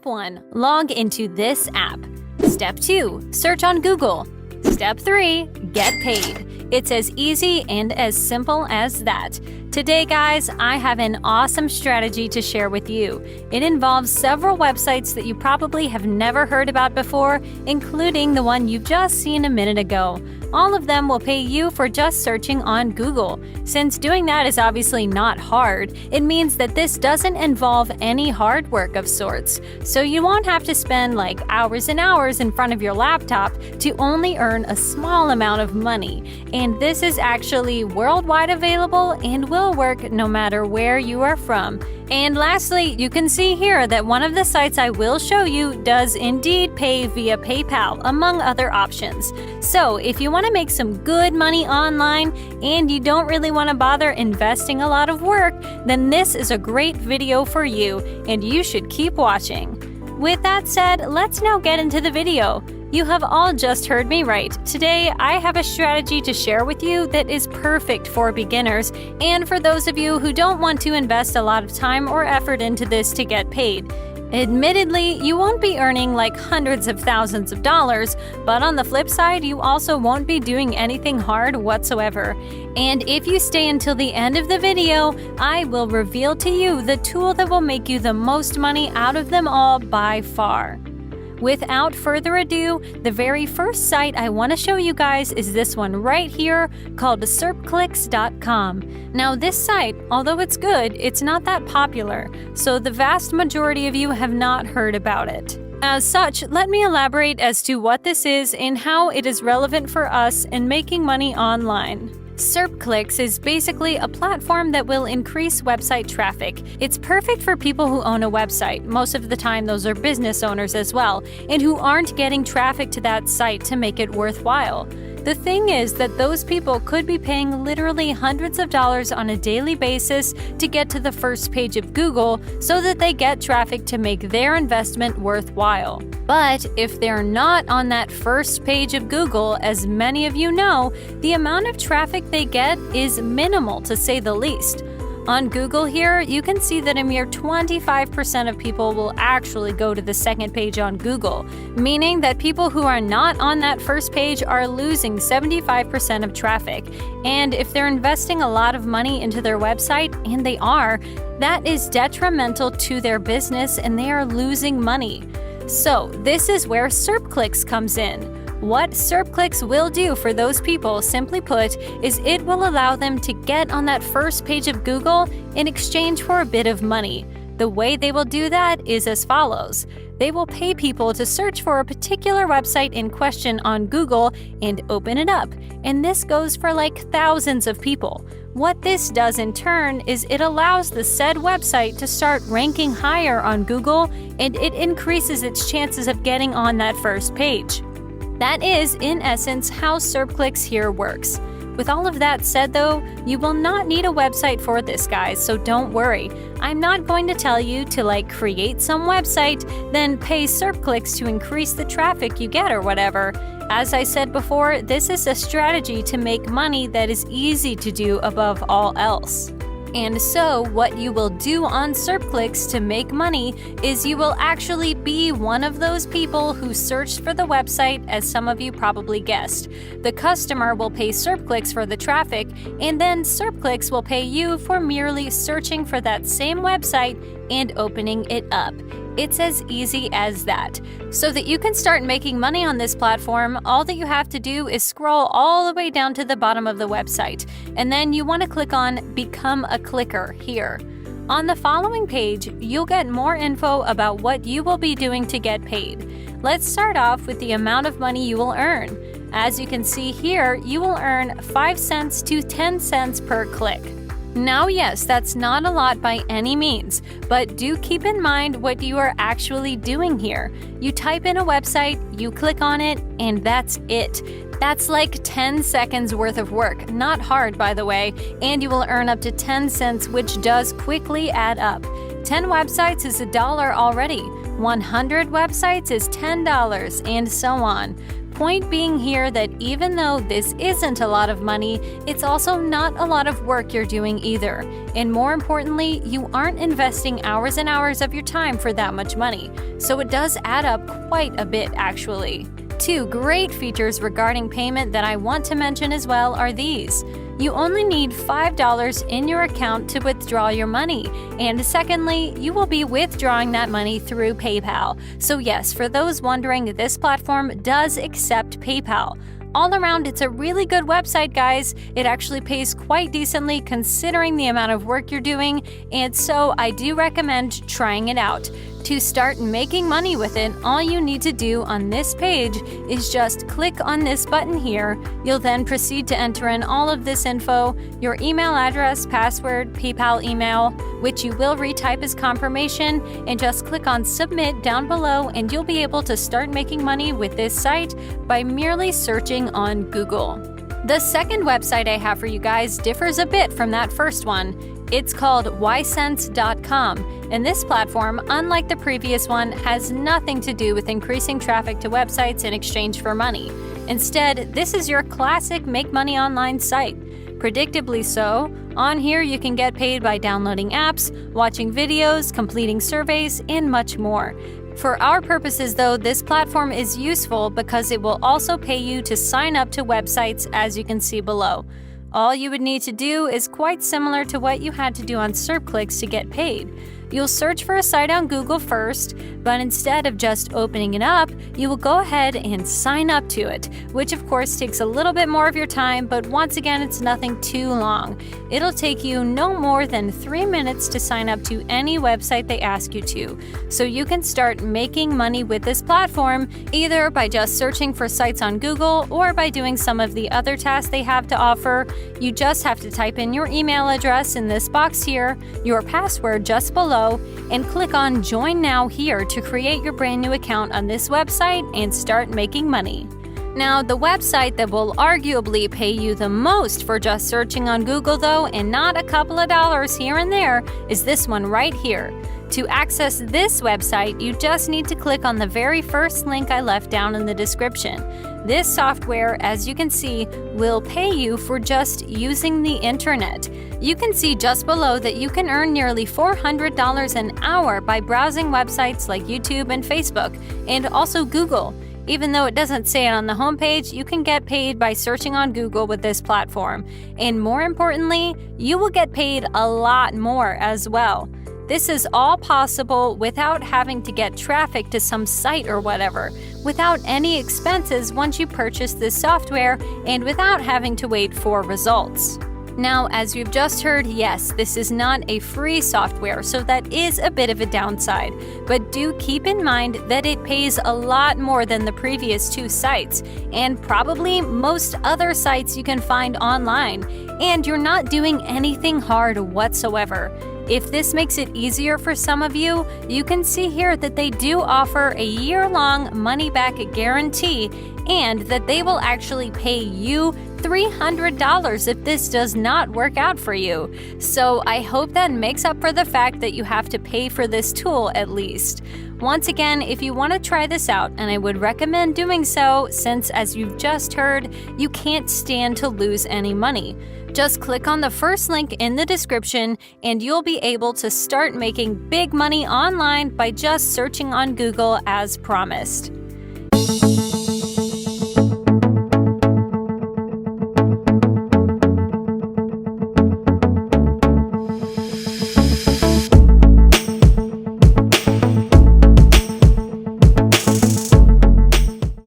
Step 1. Log into this app. Step 2. Search on Google. Step 3. Get paid. It's as easy and as simple as that. Today, guys, I have an awesome strategy to share with you. It involves several websites that you probably have never heard about before, including the one you've just seen a minute ago. All of them will pay you for just searching on Google. Since doing that is obviously not hard, it means that this doesn't involve any hard work of sorts. So you won't have to spend like hours and hours in front of your laptop to only earn a small amount of money. And this is actually worldwide available and will work no matter where you are from. And lastly, you can see here that one of the sites I will show you does indeed pay via PayPal, among other options. So if you want to make some good money online and you don't really want to bother investing a lot of work, then this is a great video for you, and you should keep watching. With that said, let's now get into the video. You have all just heard me right. Today, I have a strategy to share with you that is perfect for beginners and for those of you who don't want to invest a lot of time or effort into this to get paid. Admittedly, you won't be earning like hundreds of thousands of dollars, but on the flip side, you also won't be doing anything hard whatsoever. And if you stay until the end of the video, I will reveal to you the tool that will make you the most money out of them all by far. Without further ado, the very first site I want to show you guys is this one right here called SERPclicks.com. Now this site, although it's good, it's not that popular, so the vast majority of you have not heard about it. As such, let me elaborate as to what this is and how it is relevant for us in making money online. SERPclicks is basically a platform that will increase website traffic. It's perfect for people who own a website. Most of the time, those are business owners as well, and who aren't getting traffic to that site to make it worthwhile. The thing is that those people could be paying literally hundreds of dollars on a daily basis to get to the first page of Google so that they get traffic to make their investment worthwhile. But if they're not on that first page of Google, as many of you know, the amount of traffic they get is minimal to say the least. On Google here, you can see that a mere 25% of people will actually go to the second page on Google, meaning that people who are not on that first page are losing 75% of traffic. And if they're investing a lot of money into their website, and they are, that is detrimental to their business and they are losing money. So this is where SERPclicks comes in. What SERPclicks will do for those people, simply put, is it will allow them to get on that first page of Google in exchange for a bit of money. The way they will do that is as follows. They will pay people to search for a particular website in question on Google and open it up, and this goes for like thousands of people. What this does in turn is it allows the said website to start ranking higher on Google, and it increases its chances of getting on that first page. That is, in essence, how SERPclicks here works. With all of that said though, you will not need a website for this, guys, so don't worry. I'm not going to tell you to create some website, then pay SERPclicks to increase the traffic you get or whatever. As I said before, this is a strategy to make money that is easy to do above all else. And so, what you will do on SERPclicks to make money is you will actually be one of those people who searched for the website, as some of you probably guessed. The customer will pay SERPclicks for the traffic, and then SERPclicks will pay you for merely searching for that same website and opening it up. It's as easy as that. So that you can start making money on this platform, all that you have to do is scroll all the way down to the bottom of the website, and then you want to click on Become a Clicker here. On the following page, you'll get more info about what you will be doing to get paid. Let's start off with the amount of money you will earn. As you can see here, you will earn 5 cents to 10 cents per click. Now, yes, that's not a lot by any means, but do keep in mind what you are actually doing here. You type in a website, you click on it, and that's it. That's like 10 seconds worth of work, not hard by the way, and you will earn up to 10 cents, which does quickly add up. 10 websites is $1 already, 100 websites is $10, and so on. Point being here that even though this isn't a lot of money, it's also not a lot of work you're doing either. And more importantly, you aren't investing hours and hours of your time for that much money. So it does add up quite a bit, actually. Two great features regarding payment that I want to mention as well are these. You only need $5 in your account to withdraw your money. And secondly, you will be withdrawing that money through PayPal. So yes, for those wondering, this platform does accept PayPal. All around, it's a really good website, guys. It actually pays quite decently considering the amount of work you're doing, and so I do recommend trying it out. To start making money with it, all you need to do on this page is just click on this button here. You'll then proceed to enter in all of this info, your email address, password, PayPal email, which you will retype as confirmation, and just click on submit down below, and you'll be able to start making money with this site by merely searching on Google. The second website I have for you guys differs a bit from that first one. It's called ysense.com, and this platform, unlike the previous one, has nothing to do with increasing traffic to websites in exchange for money. Instead, this is your classic make money online site. Predictably so, on here you can get paid by downloading apps, watching videos, completing surveys, and much more. For our purposes though, this platform is useful because it will also pay you to sign up to websites, as you can see below. All you would need to do is quite similar to what you had to do on SERP to get paid. You'll search for a site on Google first, but instead of just opening it up, you will go ahead and sign up to it, which of course takes a little bit more of your time, but once again, it's nothing too long. It'll take you no more than 3 minutes to sign up to any website they ask you to, so you can start making money with this platform, either by just searching for sites on Google or by doing some of the other tasks they have to offer. You just have to type in your email address in this box here, your password just below, and click on Join Now here to create your brand new account on this website and start making money. Now, the website that will arguably pay you the most for just searching on Google though, and not a couple of dollars here and there, is this one right here. To access this website, you just need to click on the very first link I left down in the description. This software, as you can see, will pay you for just using the internet. You can see just below that you can earn nearly $400 an hour by browsing websites like YouTube and Facebook, and also Google. Even though it doesn't say it on the homepage, you can get paid by searching on Google with this platform. And more importantly, you will get paid a lot more as well. This is all possible without having to get traffic to some site or whatever, without any expenses once you purchase this software, and without having to wait for results. Now, as you've just heard, yes, this is not a free software, so that is a bit of a downside. But do keep in mind that it pays a lot more than the previous two sites, and probably most other sites you can find online, and you're not doing anything hard whatsoever. If this makes it easier for some of you, you can see here that they do offer a year-long money-back guarantee, and that they will actually pay you $300 if this does not work out for you. So I hope that makes up for the fact that you have to pay for this tool at least. Once again, if you want to try this out, and I would recommend doing so since, as you've just heard, you can't stand to lose any money. Just click on the first link in the description and you'll be able to start making big money online by just searching on Google as promised.